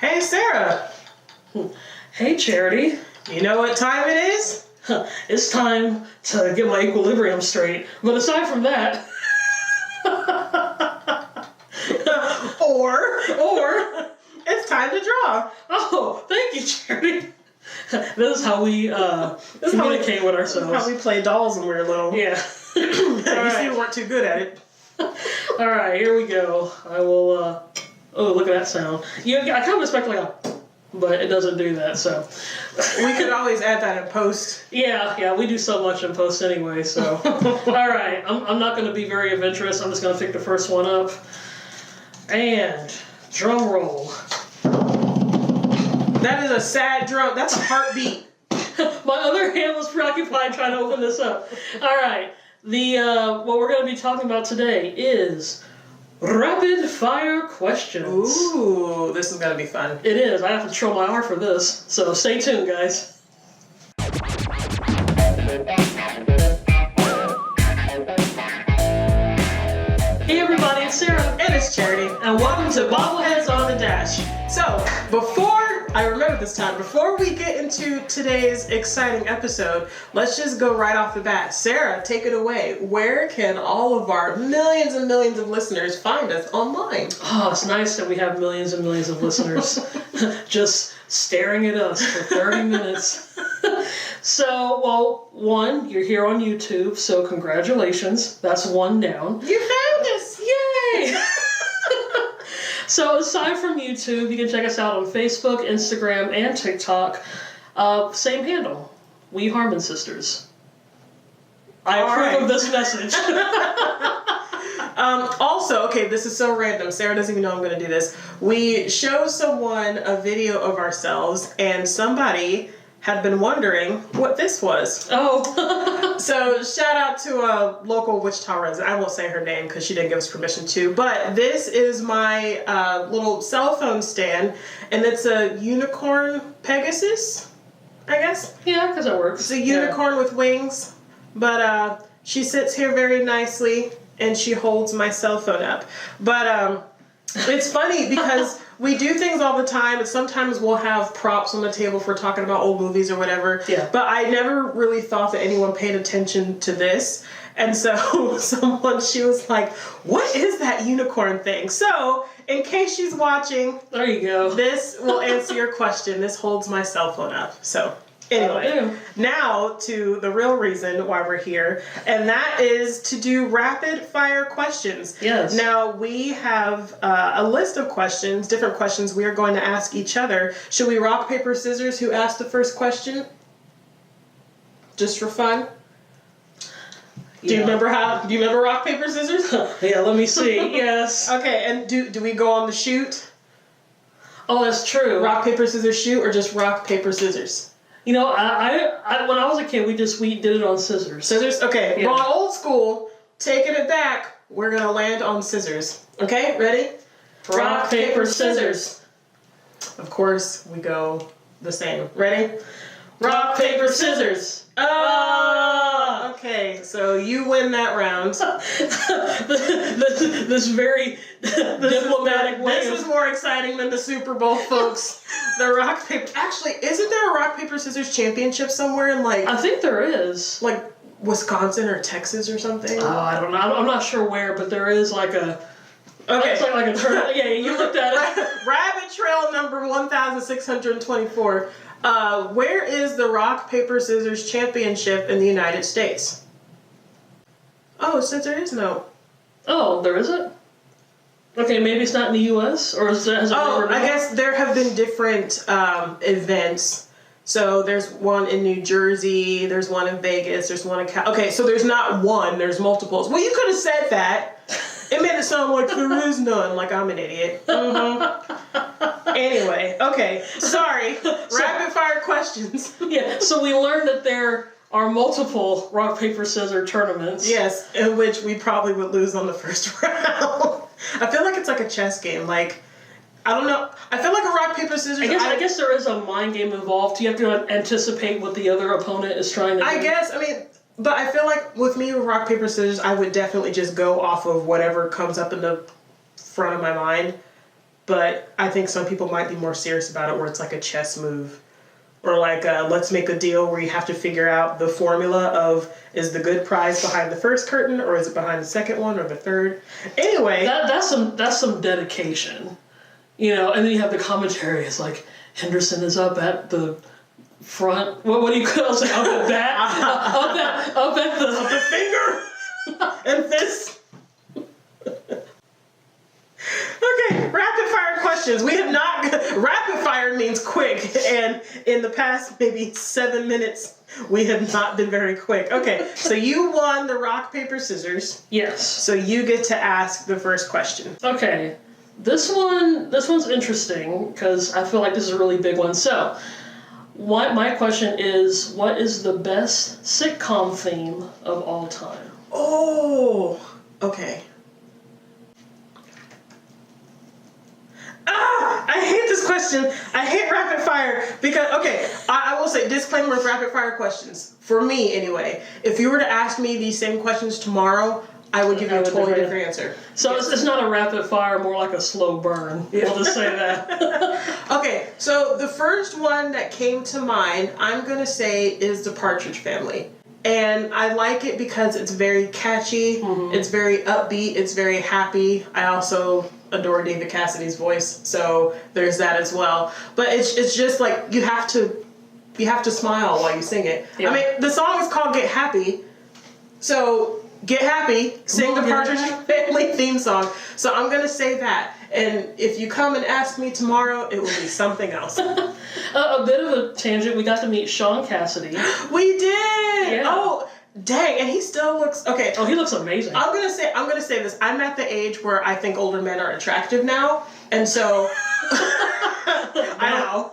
Hey, Sarah. Hey, Charity. You know what time it is? It's time to get my equilibrium straight. But aside from that... or it's time to draw. Oh, thank you, Charity. This is how we communicate with ourselves. This is how we play dolls when we were little. Yeah. You see, we weren't too good at it. All right, here we go. I will... Oh, look at that sound. I kind of expect like a... But it doesn't do that, so... We could always add that in post. Yeah, we do so much in post anyway, so... Alright, I'm not going to be very adventurous. I'm just going to pick the first one up. And... Drum roll. That is a sad drum. That's a heartbeat. My other hand was preoccupied trying to open this up. Alright, what we're going to be talking about today is... Rapid fire questions. Ooh, this is going to be fun. It is. I have to troll my R for this. So stay tuned, guys. Hey everybody, it's Sarah. And it's Charity. And welcome to Bobbleheads on the Dash. So, before we get into today's exciting episode, let's just go right off the bat. Sarah, take it away. Where can all of our millions and millions of listeners find us online? Oh, it's nice that we have millions and millions of listeners just staring at us for 30 minutes. So, well, one, you're here on YouTube, so congratulations. That's one down. You found us! Yay! So aside from YouTube, you can check us out on Facebook, Instagram, and TikTok. Same handle. We Harmon Sisters. I approve of this message. Also, okay, this is so random. Sarah doesn't even know I'm going to do this. We showed someone a video of ourselves, and somebody had been wondering what this was. Oh. So shout out to a local Wichita resident. I won't say her name because she didn't give us permission to, but this is my little cell phone stand, and it's a unicorn Pegasus, I guess. Yeah, because it works. It's a unicorn with wings, but she sits here very nicely, and she holds my cell phone up. But it's funny because we do things all the time, and sometimes we'll have props on the table for talking about old movies or whatever. Yeah. But I never really thought that anyone paid attention to this. And so she was like, what is that unicorn thing? So, in case she's watching, there you go. This will answer your question. This holds my cell phone up. So, anyway, now to the real reason why we're here, and that is to do rapid fire questions. Yes. Now, we have a list of questions, different questions we are going to ask each other. Should we rock, paper, scissors? Who asked the first question? Just for fun? Do you remember rock, paper, scissors? Yeah, let me see. Yes. Okay, and do we go on the shoot? Oh, that's true. Rock, paper, scissors, shoot, or just rock, paper, scissors? You know, I when I was a kid, we did it on scissors. Scissors? Okay, Yeah. Going old school, taking it back, we're going to land on scissors. Okay, ready? Rock, paper, scissors. Of course, we go the same. Ready? Rock, paper, scissors. Oh! Okay, so you win that round. this very diplomatic way. This is more exciting than the Super Bowl, folks. The rock, paper... Actually, isn't there a rock, paper, scissors championship somewhere in, I think there is. Like, Wisconsin or Texas or something? Oh, I don't know. I'm not sure where, but there is like a... Okay. It's like a tournament. Yeah, you looked at it. Rabbit Trail number 1624. Where is the rock, paper, scissors championship in the United States? Oh, since there is no. Oh, there isn't? Okay, maybe it's not in the U.S. or has it I guess there have been different events. So there's one in New Jersey, there's one in Vegas, there's one in Okay, so there's not one, there's multiples. Well, you could have said that. It made it sound like there is none, like I'm an idiot. Mm-hmm. Anyway, okay, sorry. Rapid fire questions. Yeah, so we learned that there are multiple rock, paper, scissors tournaments. Yes, in which we probably would lose on the first round. I feel like it's like a chess game. Like, I don't know. I feel like a rock, paper, scissors. I guess there is a mind game involved. You have to anticipate what the other opponent is trying to do. I guess, but I feel like with me with rock, paper, scissors, I would definitely just go off of whatever comes up in the front of my mind. but I think some people might be more serious about it where it's like a chess move. Or like let's make a deal where you have to figure out the formula of is the good prize behind the first curtain or is it behind the second one or the third? Anyway, that's some dedication, you know. And then you have the commentary. It's like Henderson is up at the front. What do you call it? Up at that? up at the finger and fist. Okay, rapid fire questions. We have not. Rapid fire means quick, and in the past maybe 7 minutes, we have not been very quick. Okay, so you won the rock, paper, scissors. Yes. So you get to ask the first question. Okay, this one's interesting because I feel like this is a really big one. So, my question is, what is the best sitcom theme of all time? Oh, okay. I hate this question. I hate rapid fire because, okay, I will say, disclaimer with rapid fire questions. For me, anyway, if you were to ask me these same questions tomorrow, I would give you a totally different answer. So yes. It's not a rapid fire, more like a slow burn. Yeah. We'll just say that. Okay, so the first one that came to mind, I'm going to say, is the Partridge Family. And I like it because it's very catchy, it's very upbeat, it's very happy. I also adore David Cassidy's voice, so there's that as well. But it's just like you have to smile while you sing it. Yeah. I mean, the song is called Get Happy, so get happy, sing the Partridge Family theme song. So I'm gonna say that. And if you come and ask me tomorrow, it will be something else. A bit of a tangent. We got to meet Sean Cassidy. We did. Yeah. Oh, dang! And he still looks okay. Oh, he looks amazing. I'm gonna say this. I'm at the age where I think older men are attractive now, and so I know.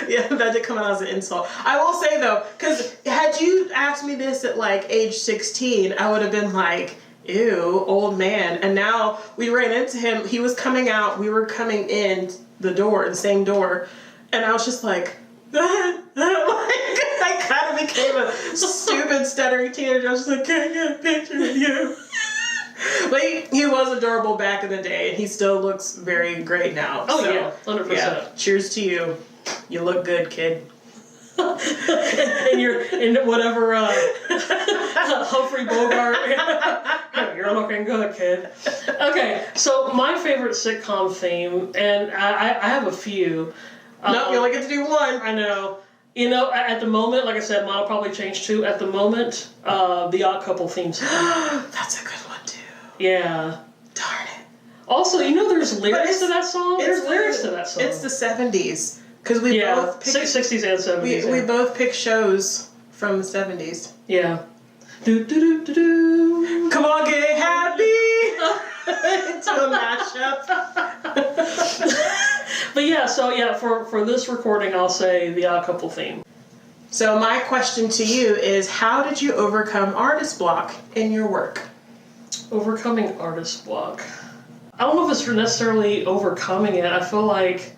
Yeah, that did come out as an insult. I will say though, because had you asked me this at like age 16, I would have been like, ew, old man. And now we ran into him. He was coming out. We were coming in the same door. And I was just like, I kind of became a stupid stuttering teenager. I was just like, can I get a picture of you? But he was adorable back in the day. And he still looks very great now. Oh, so, yeah, 100%. Yeah, cheers to you. You look good, kid. in whatever Humphrey Bogart. You're looking good, kid. Okay, so my favorite sitcom theme, and I have a few. No, you only get to do one. I know. You know, at the moment, like I said, mine will probably change too. At the moment, the Odd Couple theme song. That's a good one too. Yeah. Darn it. Also, you know, there's lyrics to that song. There's lyrics to that song. It's the 70s. Because we both picked 60s and 70s. We both picked shows from the 70s. Yeah. Do do do do do. Come on, get happy. It's a mashup. But yeah, so yeah, for this recording, I'll say the Odd Couple theme. So my question to you is, how did you overcome artist block in your work? Overcoming artist block. I don't know if it's necessarily overcoming it. I feel like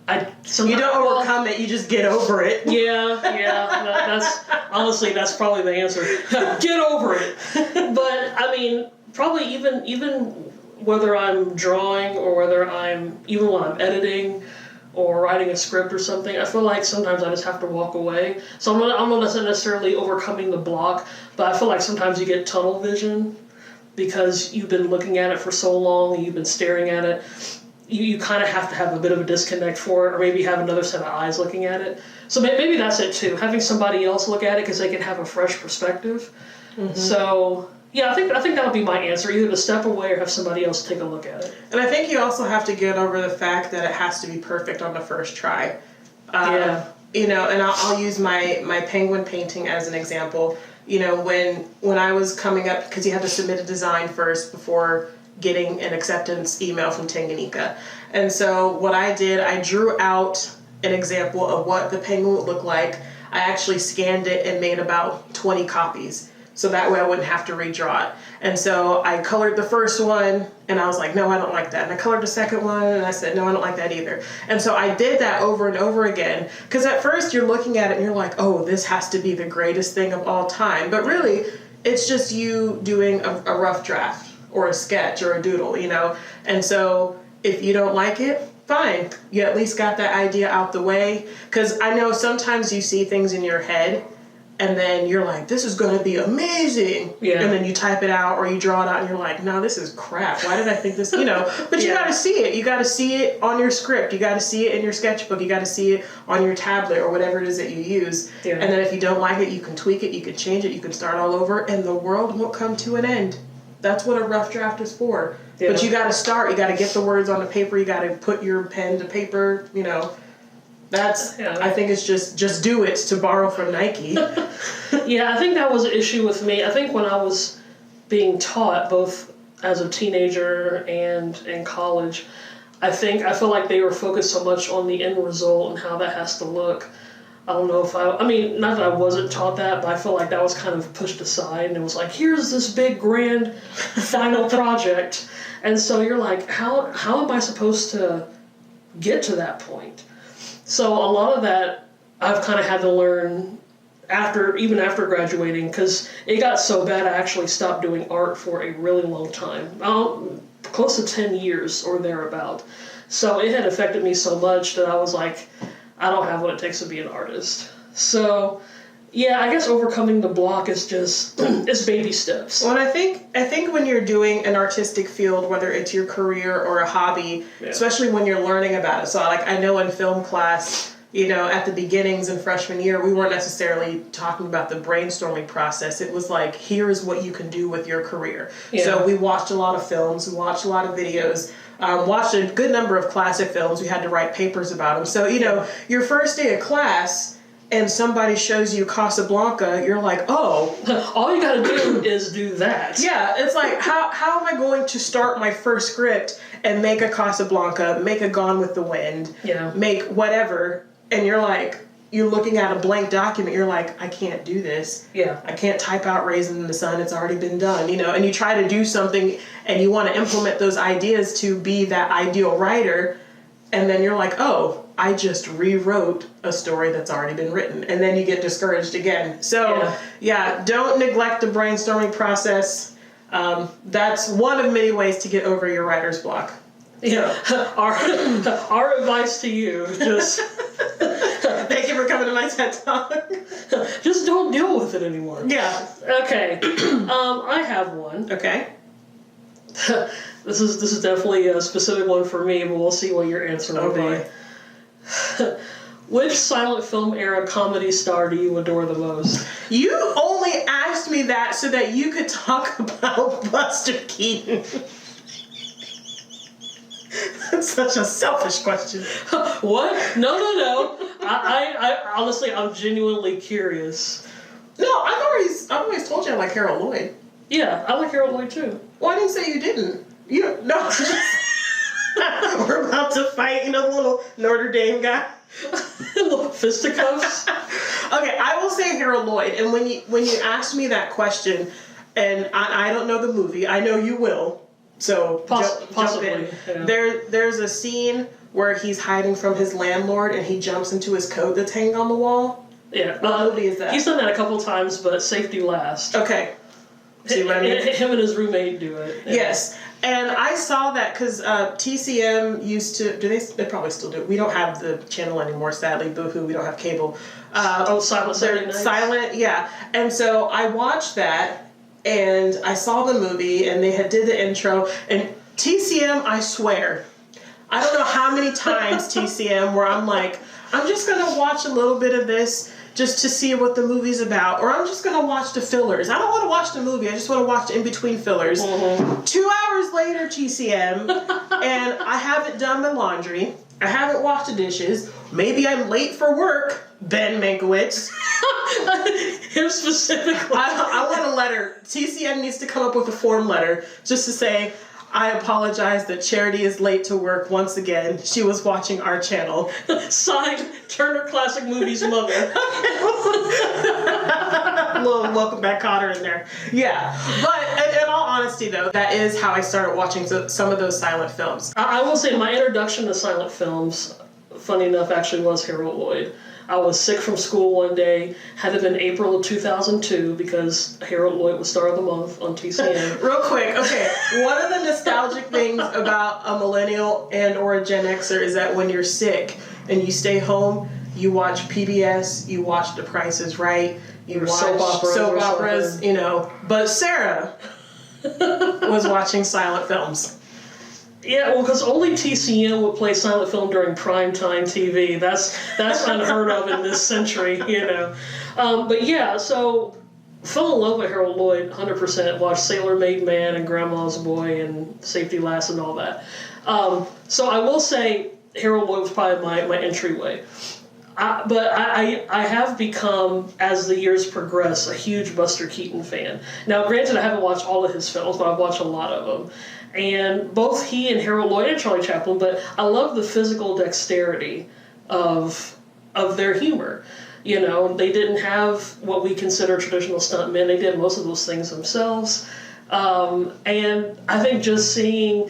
you don't overcome it, you just get over it. Yeah, that's honestly, that's probably the answer. Get over it. But I mean, probably even whether I'm drawing or whether even when I'm editing or writing a script or something, I feel like sometimes I just have to walk away. So I'm not necessarily overcoming the block, but I feel like sometimes you get tunnel vision because you've been looking at it for so long and you've been staring at it. You kind of have to have a bit of a disconnect for it, or maybe have another set of eyes looking at it. So maybe that's it too, having somebody else look at it because they can have a fresh perspective. Mm-hmm. So yeah, I think that'll be my answer, either to step away or have somebody else take a look at it. And I think you also have to get over the fact that it has to be perfect on the first try. Yeah. You know, and I'll use my penguin painting as an example. You know, when I was coming up, because you had to submit a design first before getting an acceptance email from Tanganyika. And so what I did, I drew out an example of what the penguin would look like. I actually scanned it and made about 20 copies. So that way I wouldn't have to redraw it. And so I colored the first one and I was like, no, I don't like that. And I colored the second one and I said, no, I don't like that either. And so I did that over and over again. Because at first you're looking at it and you're like, oh, this has to be the greatest thing of all time. But really, it's just you doing a rough draft or a sketch or a doodle, you know? And so if you don't like it, fine. You at least got that idea out the way. Because I know sometimes you see things in your head and then you're like, this is going to be amazing. Yeah. And then you type it out or you draw it out and you're like, no, this is crap. Why did I think this, But you got to see it. You got to see it on your script. You got to see it in your sketchbook. You got to see it on your tablet or whatever it is that you use. Yeah. And then if you don't like it, you can tweak it, you can change it, you can start all over, and the world won't come to an end. That's what a rough draft is for. Yeah. But you got to start. You got to get the words on the paper. You got to put your pen to paper. That's. I think it's just do it, to borrow from Nike. Yeah, I think that was an issue with me. I think when I was being taught, both as a teenager and in college, I feel like they were focused so much on the end result and how that has to look. I don't know if not that I wasn't taught that, but I feel like that was kind of pushed aside, and it was like, here's this big, grand, final project. And so you're like, how am I supposed to get to that point? So a lot of that I've kind of had to learn even after graduating, because it got so bad I actually stopped doing art for a really long time. Close to 10 years or thereabout. So it had affected me so much that I was like, I don't have what it takes to be an artist. So, yeah, I guess overcoming the block is just, it's baby steps. Well, I think when you're doing an artistic field, whether it's your career or a hobby, especially when you're learning about it. So, I know in film class, at the beginnings in freshman year, we weren't necessarily talking about the brainstorming process. It was like, here is what you can do with your career. Yeah. So we watched a lot of films, we watched a lot of videos, watched a good number of classic films. We had to write papers about them. So, your first day of class and somebody shows you Casablanca, you're like, oh. All you gotta do is do that. Yeah, it's like, how am I going to start my first script and make a Casablanca, make a Gone with the Wind, make whatever, and you're looking at a blank document, you're like, I can't do this. Yeah. I can't type out Raisin in the Sun, it's already been done, and you try to do something and you want to implement those ideas to be that ideal writer, and then you're like, oh, I just rewrote a story that's already been written, and then you get discouraged again. So, don't neglect the brainstorming process. That's one of many ways to get over your writer's block. Yeah, our advice to you, just... Thank you for coming to my TED Talk. Just don't deal with it anymore. Yeah. Okay. I have one. Okay. This is definitely a specific one for me, but we'll see what your answer will be. Which silent film era comedy star do you adore the most? You only asked me that so that you could talk about Buster Keaton. That's such a selfish question. What? No. I honestly, I'm genuinely curious. No, I've always told you I like Harold Lloyd. Yeah, I like Harold Lloyd too. Well, I didn't say you didn't. No. We're about to fight, the little Notre Dame guy. Little fisticuffs. Okay, I will say Harold Lloyd. And when you asked me that question, and I don't know the movie, I know you will. So possibly. Jump in. Yeah. There's a scene where he's hiding from his landlord and he jumps into his coat that's hanging on the wall. Yeah. What movie is that? He's done that a couple times, but safety last. Okay. See what I mean? Him and his roommate do it. Yeah. Yes. And I saw that because TCM used to... They probably still do. We don't have the channel anymore, sadly. Boo-hoo, we don't have cable. Silent Saturday Night? Silent, yeah. And so I watched that, and I saw the movie, and they did the intro. And TCM, I swear, I don't know how many times TCM where I'm like, I'm just going to watch a little bit of this just to see what the movie's about, or I'm just going to watch the fillers. I don't want to watch the movie. I just want to watch the in-between fillers. Mm-hmm. 2 hours later, TCM, and I haven't done my laundry. I haven't washed the dishes. Maybe I'm late for work, Ben Mankiewicz. Him specifically. I want a letter. TCM needs to come up with a form letter just to say, I apologize that Charity is late to work once again. She was watching our channel. Signed, Turner Classic Movies mother. Little welcome back Cotter in there. Yeah. But in all honesty, though, that is how I started watching some of those silent films. I will say my introduction to silent films, funny enough, actually was Harold Lloyd. I was sick from school one day. Had it been April of 2002 because Harold Lloyd was Star of the Month on TCM. Real quick, okay. One of the nostalgic things about a millennial and or a Gen Xer is that when you're sick and you stay home, you watch PBS, you watch The Price is Right, you watch soap operas, you know. But Sarah was watching silent films. Yeah, well, because only TCM would play silent film during primetime TV. That's unheard of in this century, you know. But yeah, so fell in love with Harold Lloyd 100%. Watched Sailor Made Man and Grandma's Boy and Safety Last and all that. So I will say Harold Lloyd was probably my entryway. But I have become, as the years progress, a huge Buster Keaton fan. Now, granted, I haven't watched all of his films, but I've watched a lot of them. And both he and Harold Lloyd and Charlie Chaplin, but I love the physical dexterity of their humor. You know, they didn't have what we consider traditional stuntmen. They did most of those things themselves. And I think just seeing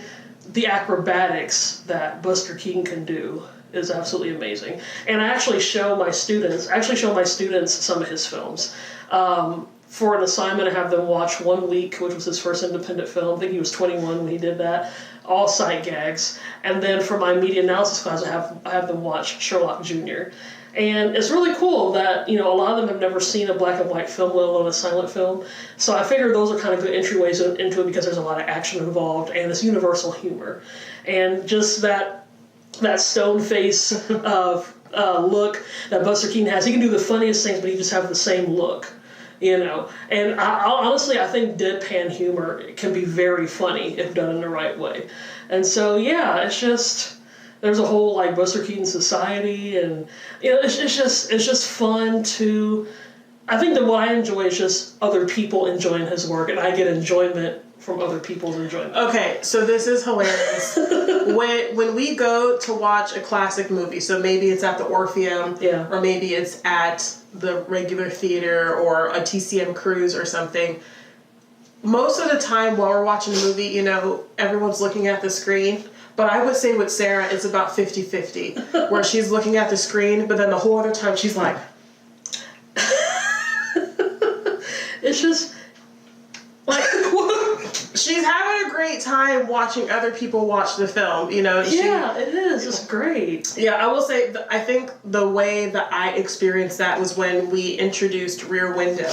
the acrobatics that Buster Keaton can do is absolutely amazing. And I actually show my students some of his films. For an assignment, I have them watch 1 Week, which was his first independent film. I think he was 21 when he did that. All sight gags. And then for my media analysis class, I have them watch Sherlock Jr. And it's really cool that, you know, a lot of them have never seen a black and white film, let alone a silent film. So I figure those are kind of good entryways into it because there's a lot of action involved and it's universal humor. And just that stone face of look that Buster Keaton has. He can do the funniest things, but he just has the same look. You know, and honestly, I think deadpan humor can be very funny if done in the right way. And so, yeah, it's just, there's a whole, like, Buster Keaton society, and, you know, it's just fun to, I think that what I enjoy is just other people enjoying his work, and I get enjoyment from other people's enjoyment. Okay, so this is hilarious. when we go to watch a classic movie, so maybe it's at the Orpheum, or maybe it's at the regular theater or a TCM cruise or something, most of the time while we're watching the movie, you know, everyone's looking at the screen. But I would say with Sarah, it's about 50-50, where she's looking at the screen, but then the whole other time she's like... It's just... like... She's having a great time watching other people watch the film, you know. Yeah, it is. It's great. Yeah, I will say, I think the way that I experienced that was when we introduced Rear Window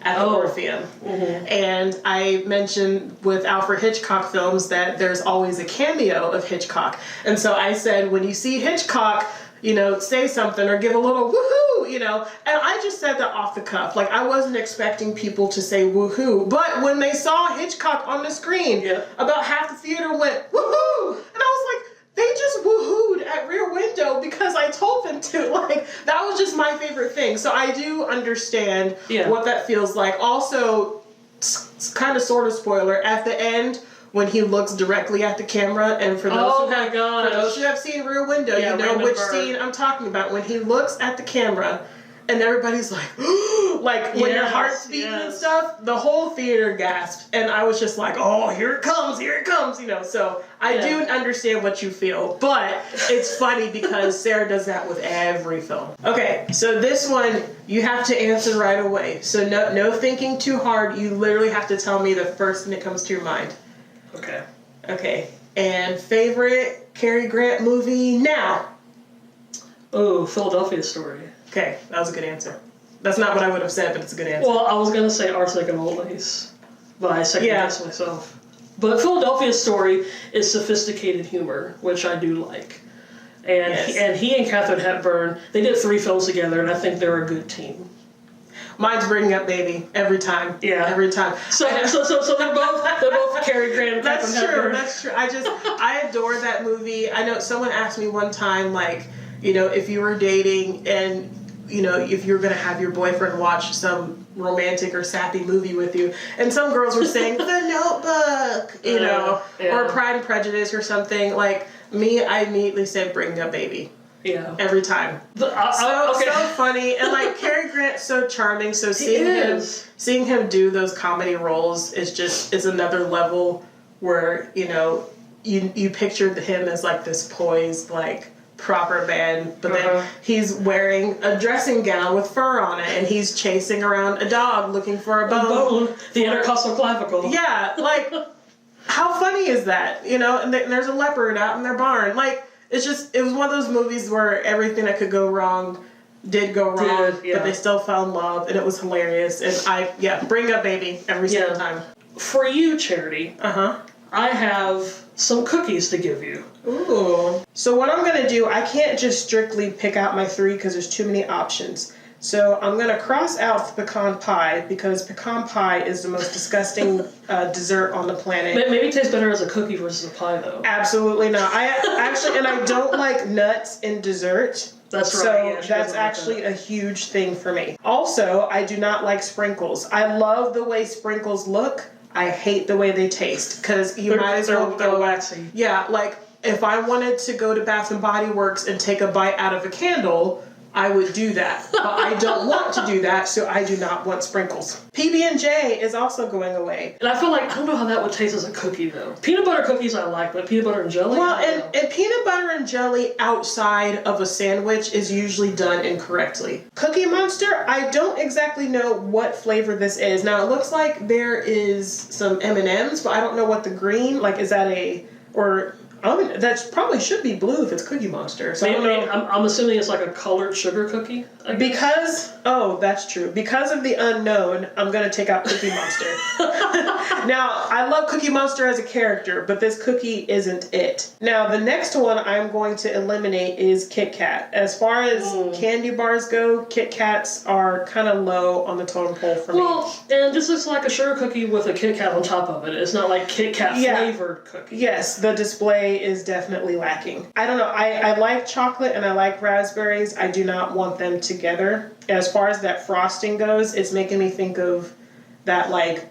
at the Orpheum. Mm-hmm. And I mentioned with Alfred Hitchcock films that there's always a cameo of Hitchcock. And so I said, when you see Hitchcock, you know, say something or give a little woohoo, you know. And I just said that off the cuff. Like, I wasn't expecting people to say woohoo. But when they saw Hitchcock on the screen, about half the theater went woohoo. And I was like, they just woohooed at Rear Window because I told them to. Like, that was just my favorite thing. So I do understand what that feels like. Also, kind of sort of spoiler, at the end, when he looks directly at the camera, and for those who have seen Rear Window, you know which scene I'm talking about. When he looks at the camera, and everybody's like, like when your heart's beating and stuff, the whole theater gasped, and I was just like, oh, here it comes, you know. So I do understand what you feel, but it's funny because Sarah does that with every film. Okay, so this one you have to answer right away. So no thinking too hard. You literally have to tell me the first thing that comes to your mind. Okay. And favorite Cary Grant movie now? Oh, Philadelphia Story. Okay, that was a good answer. That's not what I would have said, but it's a good answer. Well, I was going to say Arsenic and Old Lace, but I second-guessed myself. But Philadelphia Story is sophisticated humor, which I do like. And he and Katharine Hepburn, they did 3 films together, and I think they're a good team. Mine's Bringing Up Baby every time. Yeah, every time. So they're both Cary Grant and Katharine Hepburn. That's true. I adore that movie. I know someone asked me one time, like, you know, if you were dating and, you know, if you're gonna have your boyfriend watch some romantic or sappy movie with you, and some girls were saying The Notebook, you know, or Pride and Prejudice or something. Like me, I immediately said Bringing Up Baby. Yeah. Every time. So funny. And like Cary Grant's so charming. So seeing him do those comedy roles is another level where, you know, you pictured him as like this poised, like proper man, but then he's wearing a dressing gown with fur on it, and he's chasing around a dog looking for a bone. The intercostal clavicle. Yeah, like, how funny is that? You know, and there's a leopard out in their barn. Like, it was one of those movies where everything that could go wrong did go wrong, but they still found love, and it was hilarious. And bring up baby every single time. For you, Charity, I have some cookies to give you. Ooh. So what I'm going to do, I can't just strictly pick out my 3 because there's too many options. So I'm going to cross out the pecan pie because pecan pie is the most disgusting dessert on the planet. Maybe it tastes better as a cookie versus a pie, though. Absolutely not. I don't like nuts in dessert. That's right. So that's actually a huge thing for me. Also, I do not like sprinkles. I love the way sprinkles look. I hate the way they taste because might as well go waxy. Yeah, like if I wanted to go to Bath and Body Works and take a bite out of a candle, I would do that. But I don't want to do that, so I do not want sprinkles. PB&J is also going away. And I feel like, I don't know how that would taste as a cookie, though. Peanut butter cookies I like, but peanut butter and jelly? Well, and peanut butter and jelly outside of a sandwich is usually done incorrectly. Cookie Monster, I don't exactly know what flavor this is. Now, it looks like there is some M&Ms, but I don't know what the green, like, is that that probably should be blue if it's Cookie Monster. So I'm assuming it's like a colored sugar cookie. That's true. Because of the unknown, I'm going to take out Cookie Monster. Now, I love Cookie Monster as a character, but this cookie isn't it. Now, the next one I'm going to eliminate is Kit Kat. As far as candy bars go, Kit Kats are kind of low on the totem pole for me. Well, and this looks like a sugar cookie with a Kit Kat on top of it. It's not like Kit Kat flavored cookie. Yes, the display is definitely lacking. I don't know. I like chocolate and I like raspberries. I do not want them together. As far as that frosting goes, it's making me think of that, like,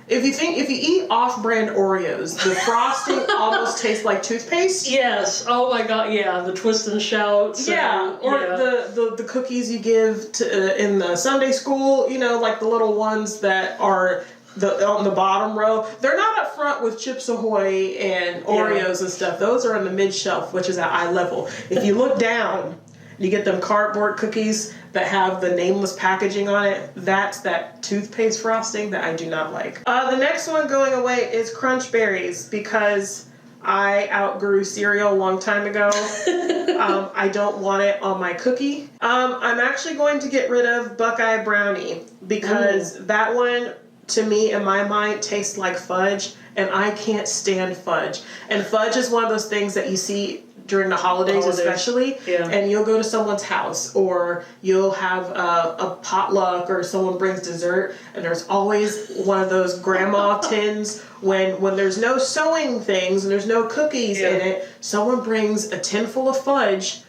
if you eat off-brand Oreos, the frosting almost tastes like toothpaste. Yes. Oh my God. Yeah. The twist and shouts. The cookies you give in the Sunday school. You know, like the little ones that are on the bottom row. They're not up front with Chips Ahoy and Oreos and stuff. Those are on the mid shelf, which is at eye level. If you look down, you get them cardboard cookies that have the nameless packaging on it. That's that toothpaste frosting that I do not like. The next one going away is Crunch Berries because I outgrew cereal a long time ago. I don't want it on my cookie. I'm actually going to get rid of Buckeye Brownie because that one, to me, in my mind, tastes like fudge, and I can't stand fudge. And fudge is one of those things that you see during the holidays especially, and you'll go to someone's house or you'll have a potluck or someone brings dessert, and there's always one of those grandma tins when there's no sewing things and there's no cookies in it, someone brings a tin full of fudge.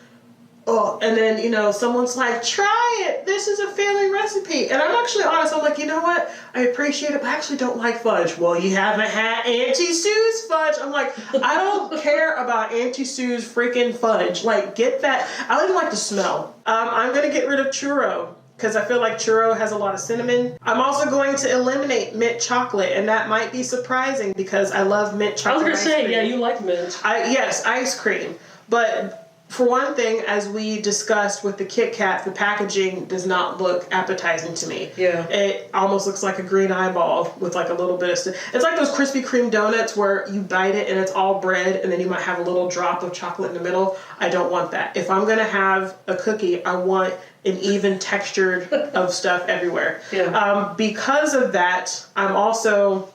Oh, and then, someone's like, try it. This is a family recipe. And I'm actually honest. I'm like, you know what? I appreciate it, but I actually don't like fudge. Well, you haven't had Auntie Sue's fudge. I'm like, I don't care about Auntie Sue's freaking fudge. Like, get that. I don't even like the smell. I'm going to get rid of churro because I feel like churro has a lot of cinnamon. I'm also going to eliminate mint chocolate, and that might be surprising because I love mint chocolate. I was going to say, you like mint. Yes, ice cream. But for one thing, as we discussed with the Kit Kat, the packaging does not look appetizing to me. Yeah. It almost looks like a green eyeball with like a little bit of stuff. It's like those Krispy Kreme donuts where you bite it and it's all bread and then you might have a little drop of chocolate in the middle. I don't want that. If I'm going to have a cookie, I want an even textured of stuff everywhere. Yeah. Because of that, I'm also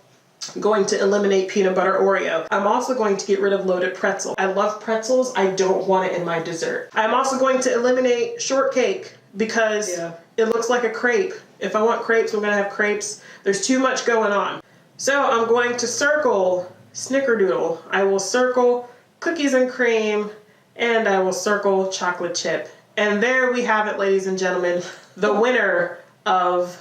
going to eliminate peanut butter Oreo. I'm also going to get rid of loaded pretzel. I love pretzels. I don't want it in my dessert. I'm also going to eliminate shortcake because it looks like a crepe. If I want crepes, I'm going to have crepes. There's too much going on. So I'm going to circle Snickerdoodle. I will circle cookies and cream, and I will circle chocolate chip. And there we have it, ladies and gentlemen, the winner of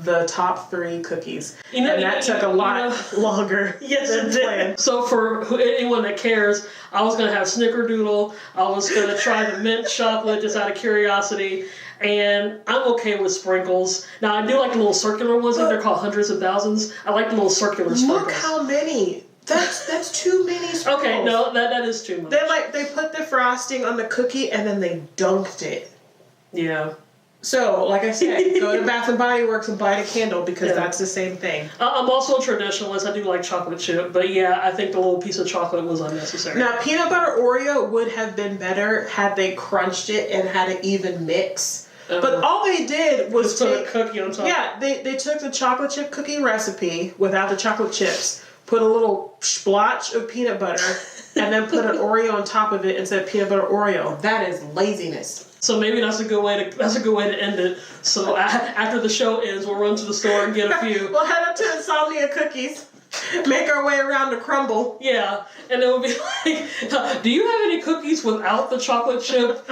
the top 3 cookies. And that took a lot longer than planned. So for anyone that cares, I was going to have Snickerdoodle. I was going to try the mint chocolate just out of curiosity. And I'm okay with sprinkles. Now, I do like the little circular ones. They're called Hundreds of Thousands. I like the little circular sprinkles. Look how many That's too many sprinkles. Okay, no, that is too much. They put the frosting on the cookie and then they dunked it. Yeah. So, like I said, go to Bath and Body Works and buy a candle because that's the same thing. I'm also a traditionalist. I do like chocolate chip, but yeah, I think the little piece of chocolate was unnecessary. Now, peanut butter Oreo would have been better had they crunched it and had an even mix. But all they did was put a cookie on top. Yeah, they took the chocolate chip cookie recipe without the chocolate chips, put a little splotch of peanut butter, and then put an Oreo on top of it and said peanut butter Oreo. That is laziness. So maybe that's a good way to end it. So after the show ends, we'll run to the store and get a few. We'll head up to Insomnia Cookies, make our way around to Crumble. Yeah, and it will be like, do you have any cookies without the chocolate chip,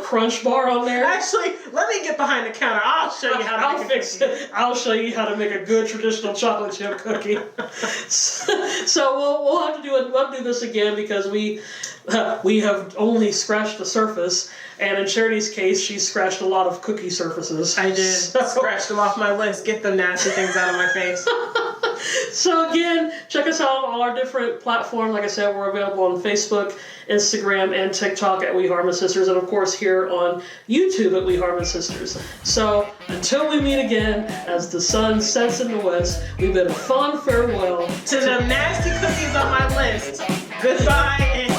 crunch bar on there? Actually, let me get behind the counter. I'll show you how to make it. I'll show you how to make a good traditional chocolate chip cookie. So we'll have to do this again because we have only scratched the surface. And in Charity's case, she scratched a lot of cookie surfaces. I did. Scratched them off my list. Get the nasty things out of my face. So again, check us out on all our different platforms. Like I said, we're available on Facebook, Instagram, and TikTok at We Harmon Sisters. And of course here on YouTube at We Harmon Sisters. So until we meet again, as the sun sets in the west, we bid a fond farewell to the nasty cookies on my list. Goodbye and